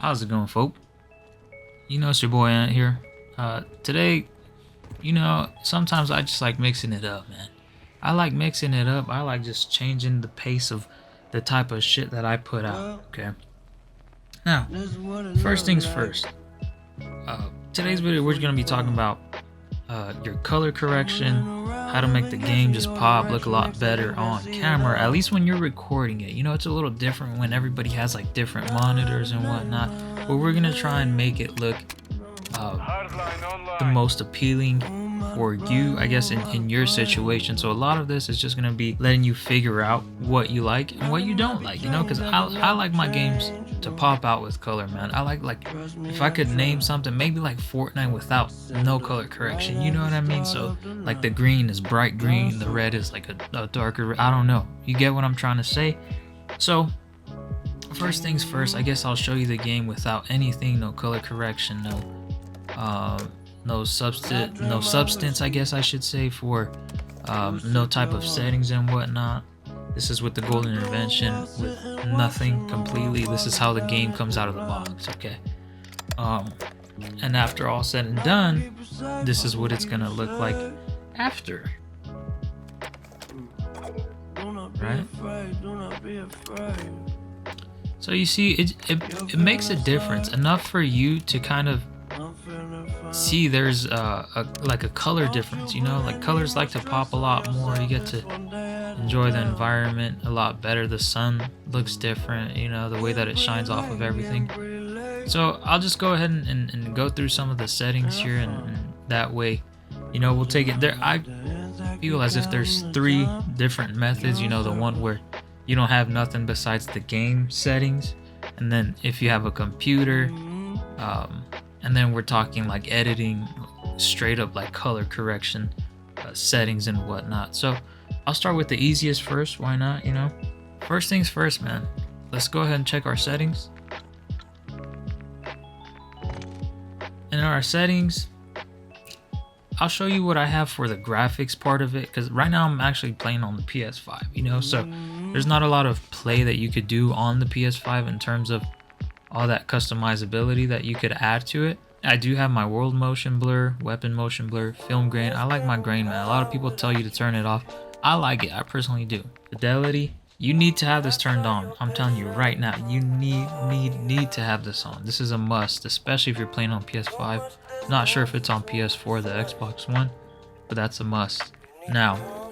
How's it going, folk? You know, it's your boy Ant here. Today, sometimes I just like mixing it up, man. I like mixing it up. I like just changing the pace of the type of shit that I put out, okay? Now, first things first. Today's video, we're gonna be talking about your color correction, how to make the game just pop, look a lot better on camera, at least when you're recording it. You know, it's a little different when everybody has like different monitors and whatnot, but we're gonna try and make it look the most appealing for you, I guess, in your situation. So a lot of this is just gonna be letting you figure out what you like and what you don't like, you know, because I like my games to pop out with color, man. I like if I could name something, maybe like Fortnite without no color correction, you know what I mean? So like the green is bright green, the red is like a darker red. I don't know, you get what I'm trying to say? So first things first, I guess I'll show you the game without anything, no color correction, no substance, I guess I should say, for no type of settings and whatnot. This is with the golden intervention, with nothing completely. This is how the game comes out of the box, okay? And after all said and done, this is what it's gonna look like after. Right? So you see, it makes a difference enough for you to kind of see there's like a color difference, you know, like colors like to pop a lot more. You get to enjoy the environment a lot better. The sun looks different, you know, the way that it shines off of everything. So I'll just go ahead and go through some of the settings here, and that way, you know, we'll take it there. I feel as if there's 3 different methods, you know, the one where you don't have nothing besides the game settings, and then if you have a computer, and then we're talking like editing, straight up like color correction settings and whatnot. So I'll start with the easiest first, why not, you know? First things first, man. Let's go ahead and check our settings. In our settings, I'll show you what I have for the graphics part of it, because right now I'm actually playing on the PS5, you know? So there's not a lot of play that you could do on the PS5 in terms of all that customizability that you could add to it. I do have my world motion blur, weapon motion blur, film grain. I like my grain, man. A lot of people tell you to turn it off. I like it, I personally do. Fidelity, you need to have this turned on. I'm telling you right now, you need to have this on. This is a must, especially if you're playing on PS5. Not sure if it's on PS4, the Xbox One, but that's a must. Now,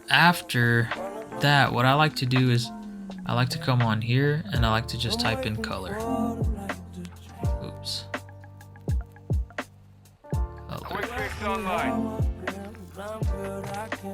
after that, what I like to do is I like to come on here and I like to just type in color. Oops.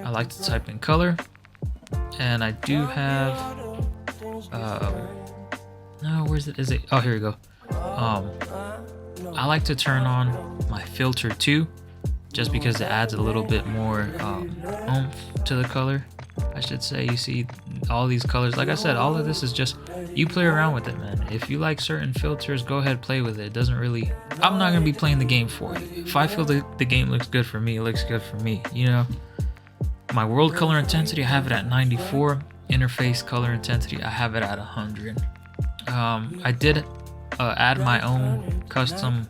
I like to type in color, and I do have no, where's it? Is it? Oh, here we go. I like to turn on my filter too, just because it adds a little bit more oomph to the color, I should say. You see all these colors, like I said, all of this is just you play around with it, man. If you like certain filters, go ahead, play with it. It doesn't really, I'm not gonna be playing the game for you. If I feel the game looks good for me, it looks good for me, you know. My world color intensity, I have it at 94. Interface color intensity, I have it at 100. I did add my own custom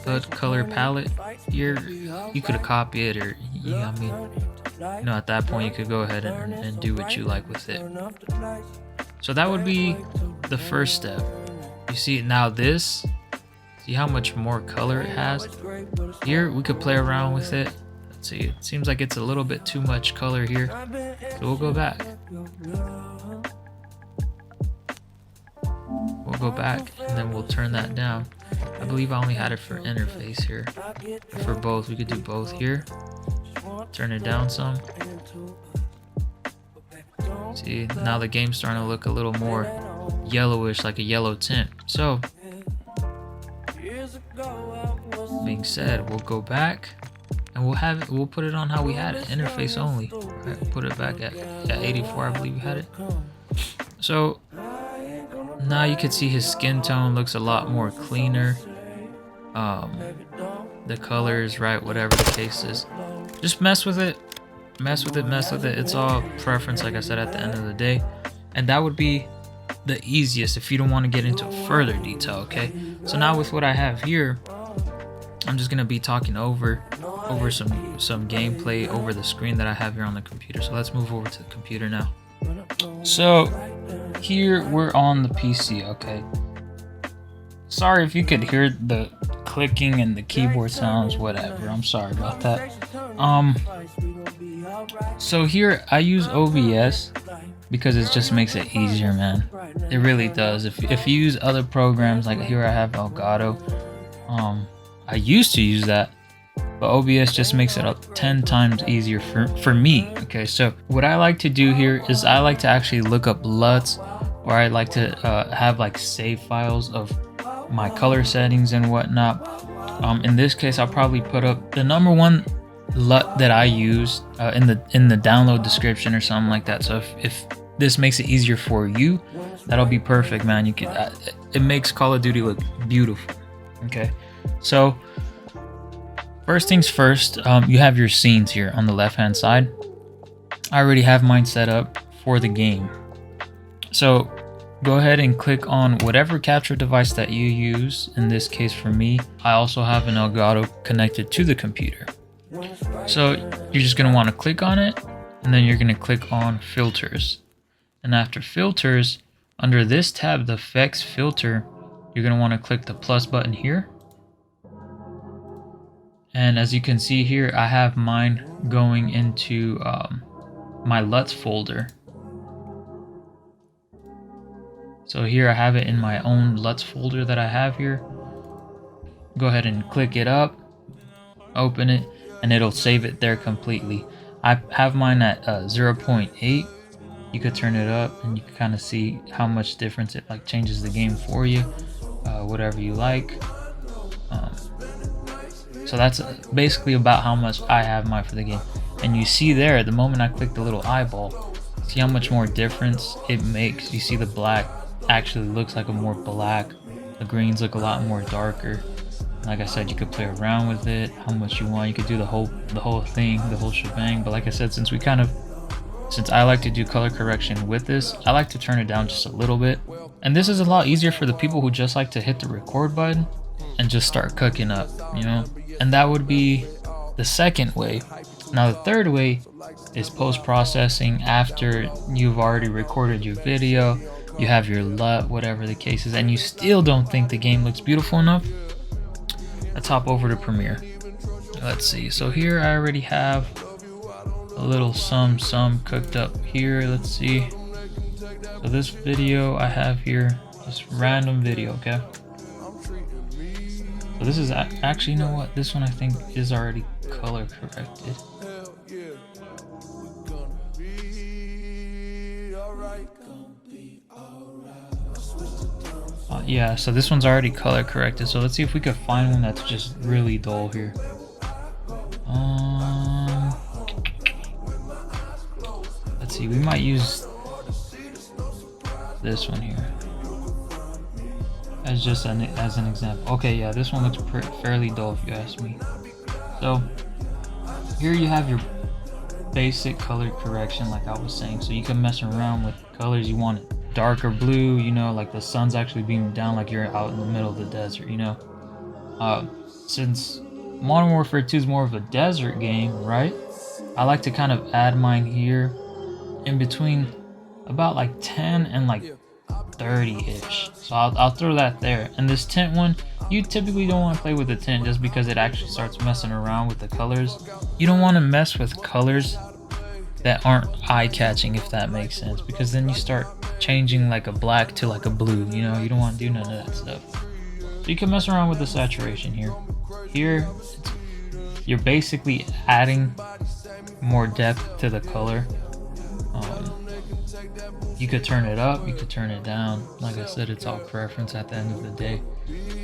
HUD color palette here. You could copy it, or yeah, I mean, you know, at that point you could go ahead and do what you like with it. So that would be the first step. You see now this, see how much more color it has here. We could play around with it. Let's see, it seems like it's a little bit too much color here, so we'll go back. We'll go back and then we'll turn that down. I believe I only had it for interface here. For both, we could do both here. Turn it down some. See, now the game's starting to look a little more yellowish, like a yellow tint. So, being said, we'll go back and we'll put it on how we had it, interface only. Right, put it back at 84, I believe we had it. So now you can see his skin tone looks a lot more cleaner. The colors, right, whatever the case is, just mess with it. It's all preference, like I said, at the end of the day. And that would be the easiest if you don't want to get into further detail. Okay, so now with what I have here, I'm just gonna be talking over some gameplay over the screen that I have here on the computer. So let's move over to the computer now. So here we're on the PC. Okay, sorry if you could hear the clicking and the keyboard sounds, whatever, I'm sorry about that. So here I use OBS because it just makes it easier, man. It really does. If you use other programs, like here I have Elgato, I used to use that, but OBS just makes it 10 times easier for me. Okay, so what I like to do here is I like to actually look up LUTs, or I like to have like save files of my color settings and whatnot. In this case, I'll probably put up the #1 LUT that I use in the download description or something like that. So if this makes it easier for you, that'll be perfect, man. You can it makes Call of Duty look beautiful. Okay, so first things first, you have your scenes here on the left hand side. I already have mine set up for the game, so go ahead and click on whatever capture device that you use. In this case, for me, I also have an Elgato connected to the computer. So you're just going to want to click on it, and then you're going to click on filters. And after filters, under this tab, the effects filter, you're going to want to click the plus button here. And as you can see here, I have mine going into my LUTs folder. So here I have it in my own LUTs folder that I have here. Go ahead and click it up, open it, and it'll save it there completely. I have mine at 0.8. You could turn it up and you can kind of see how much difference it like changes the game for you, whatever you like. So that's basically about how much I have mine for the game. And you see there, the moment I click the little eyeball, see how much more difference it makes. You see the black actually looks like a more black, the greens look a lot more darker. Like I said, you could play around with it how much you want. You could do the whole thing, the whole shebang. But like I said, since I like to do color correction with this, I like to turn it down just a little bit. And this is a lot easier for the people who just like to hit the record button and just start cooking up, you know. And that would be the second way. Now the third way is post-processing. After you've already recorded your video, you have your LUT, whatever the case is, and you still don't think the game looks beautiful enough, let's hop over to Premiere. Let's see, so here I already have a little some cooked up here. Let's see, so this video I have here, just random video, okay? So this is actually, you know what, this one I think is already color corrected. Yeah, so this one's already color corrected. So let's see if we could find one that's just really dull here. Let's see, we might use this one here as just as an example. Okay, yeah, this one looks fairly dull if you ask me. So here you have your basic color correction, like I was saying. So you can mess around with colors. You want it darker blue, you know, like the sun's actually beaming down like you're out in the middle of the desert, you know. Since Modern Warfare 2 is more of a desert game, right? I like to kind of add mine here in between about like 10 and like 30-ish. So I'll throw that there. And this tint one, you typically don't want to play with the tint just because it actually starts messing around with the colors. You don't want to mess with colors that aren't eye-catching, if that makes sense, because then you start changing like a black to like a blue, you know. You don't want to do none of that stuff. So you can mess around with the saturation here. Here you're basically adding more depth to the color. You could turn it up, you could turn it down. Like I said, it's all preference at the end of the day.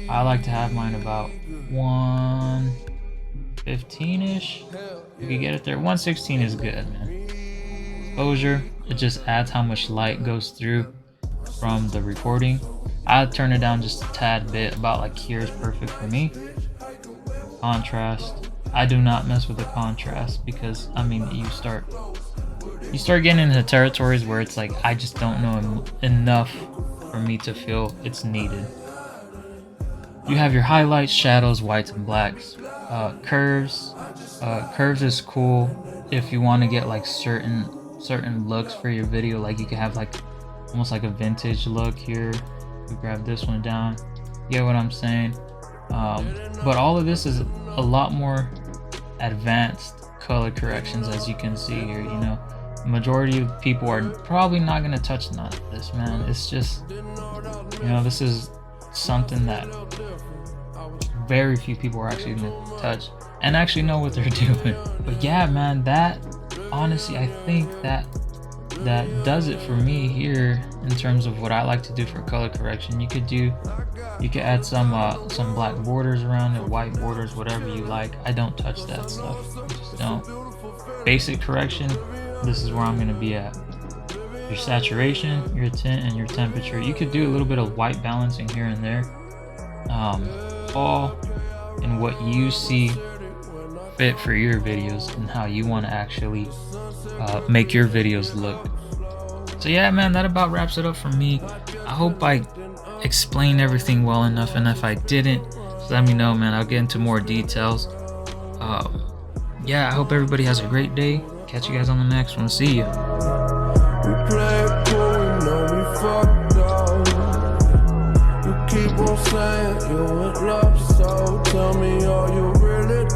I like to have mine about 115-ish. You can get it there. 116 is good, man. Exposure, it just adds how much light goes through from the recording. I'd turn it down just a tad bit, about like here is perfect for me. Contrast, I do not mess with the contrast because I mean you start getting into territories where it's like I just don't know enough for me to feel it's needed. You have your highlights, shadows, whites, and blacks. Curves. Curves is cool if you want to get like certain looks for your video. Like you can have like almost like a vintage look here. We grab this one down. You get what I'm saying? But all of this is a lot more advanced color corrections, as you can see here. You know, the majority of people are probably not gonna touch none of this, man. It's just, you know, this is something that very few people are actually gonna touch and actually know what they're doing. But yeah, man, that honestly, I think that does it for me here in terms of what I like to do for color correction. You could add some black borders around it, white borders, whatever you like. I don't touch that stuff. I just don't. Basic correction, this is where I'm gonna be at. Your saturation, your tint, and your temperature. You could do a little bit of white balancing here and there. All in what you see fit for your videos and how you want to actually make your videos look. So yeah, man, that about wraps it up for me. I hope I explained everything well enough, and if I didn't, just let me know, man. I'll get into more details. Yeah, I hope everybody has a great day. Catch you guys on the next one. See ya.